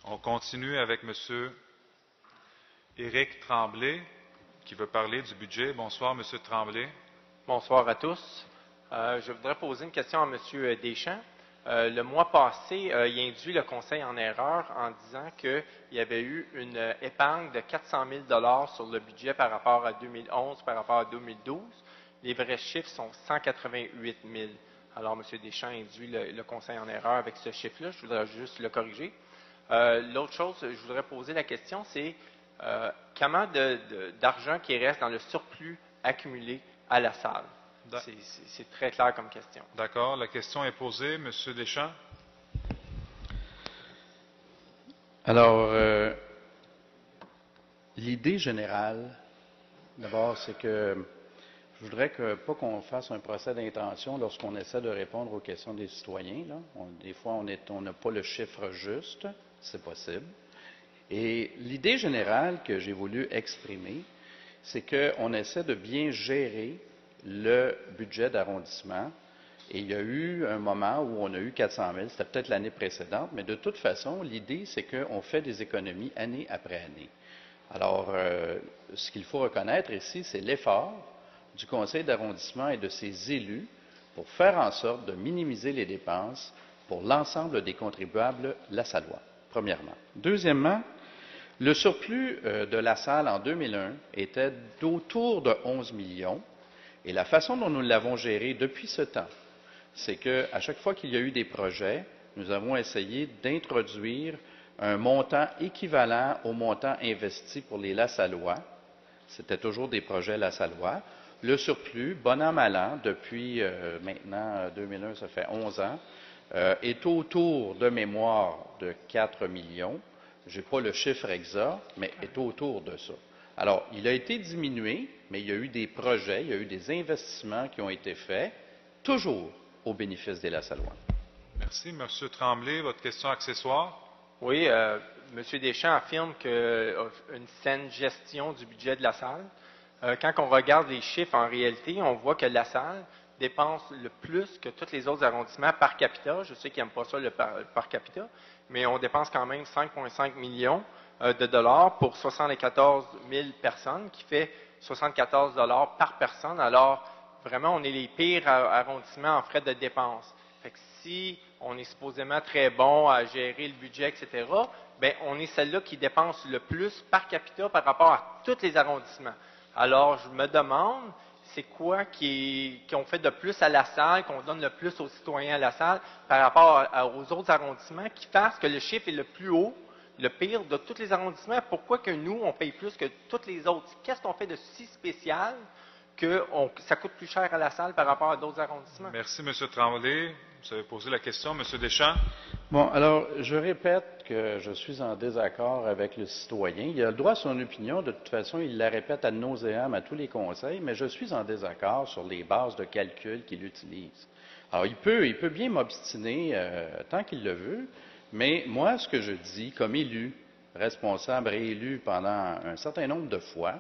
On continue avec M. Éric Tremblay, qui veut parler du budget. Bonsoir, M. Tremblay. Bonsoir à tous. Je voudrais poser une question à M. Deschamps. Le mois passé, il induit le Conseil en erreur en disant qu'il y avait eu une épargne de 400 000 sur le budget par rapport à 2011, par rapport à 2012. Les vrais chiffres sont 188 000. Alors, M. Deschamps induit le Conseil en erreur avec ce chiffre-là. Je voudrais juste le corriger. L'autre chose, je voudrais poser la question, c'est comment d'argent qui reste dans le surplus accumulé à la salle? C'est très clair comme question. D'accord. La question est posée. M. Deschamps. Alors, l'idée générale, d'abord, c'est que je voudrais pas qu'on fasse un procès d'intention lorsqu'on essaie de répondre aux questions des citoyens. Là. Des fois, on n'a pas le chiffre juste, c'est possible. Et l'idée générale que j'ai voulu exprimer, c'est qu'on essaie de bien gérer le budget d'arrondissement. Et il y a eu un moment où on a eu 400 000, c'était peut-être l'année précédente, mais de toute façon, l'idée, c'est qu'on fait des économies année après année. Alors, ce qu'il faut reconnaître ici, c'est l'effort du conseil d'arrondissement et de ses élus pour faire en sorte de minimiser les dépenses pour l'ensemble des contribuables lassallois, premièrement. Deuxièmement, le surplus de la salle en 2001 était d'autour de 11 millions et la façon dont nous l'avons géré depuis ce temps, c'est qu'à chaque fois qu'il y a eu des projets, nous avons essayé d'introduire un montant équivalent au montant investi pour les lassallois. C'était toujours des projets lassallois. Le surplus, bon an, mal an, depuis maintenant 2001, ça fait 11 ans, est autour de mémoire de 4 millions. Je n'ai pas le chiffre exact, mais est autour de ça. Alors, il a été diminué, mais il y a eu des projets, il y a eu des investissements qui ont été faits, toujours au bénéfice des lassallois. Merci. M. Tremblay, votre question accessoire? Oui, M. Deschamps affirme qu'une saine gestion du budget de la salle. Quand on regarde les chiffres, en réalité, on voit que la salle dépense le plus que tous les autres arrondissements par capita. Je sais qu'ils n'aiment pas ça, le par capita, mais on dépense quand même 5,5 millions de dollars pour 74 000 personnes, qui fait 74 dollars par personne. Alors, vraiment, on est les pires arrondissements en frais de dépenses. Fait que si on est supposément très bon à gérer le budget, etc., bien, on est celle-là qui dépense le plus par capita par rapport à tous les arrondissements. Alors, je me demande, c'est quoi qu'on fait de plus à la salle, qu'on donne le plus aux citoyens à la salle par rapport aux autres arrondissements qui fassent que le chiffre est le plus haut, le pire de tous les arrondissements. Pourquoi que nous, on paye plus que tous les autres? Qu'est-ce qu'on fait de si spécial que ça coûte plus cher à la salle par rapport à d'autres arrondissements? Merci, M. Tremblay. Vous avez posé la question. M. Deschamps. Bon, alors, je répète que je suis en désaccord avec le citoyen. Il a le droit à son opinion. De toute façon, il la répète ad nauseam à tous les conseils, mais je suis en désaccord sur les bases de calcul qu'il utilise. Alors, il peut bien m'obstiner tant qu'il le veut, mais moi, ce que je dis, comme élu, responsable, réélu pendant un certain nombre de fois,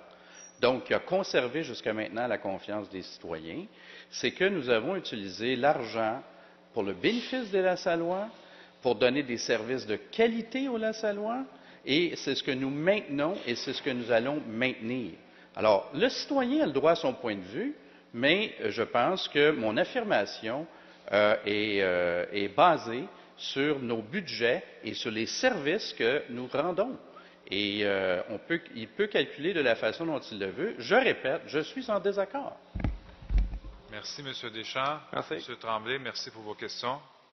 donc qui a conservé jusqu'à maintenant la confiance des citoyens, c'est que nous avons utilisé l'argent pour le bénéfice des Lassallois, pour donner des services de qualité aux Lassallois, et c'est ce que nous maintenons et c'est ce que nous allons maintenir. Alors, le citoyen a le droit à son point de vue, mais je pense que mon affirmation est basée sur nos budgets et sur les services que nous rendons. Et il peut calculer de la façon dont il le veut. Je répète, je suis en désaccord. Merci, M. Deschamps. Merci. M. Tremblay, merci pour vos questions.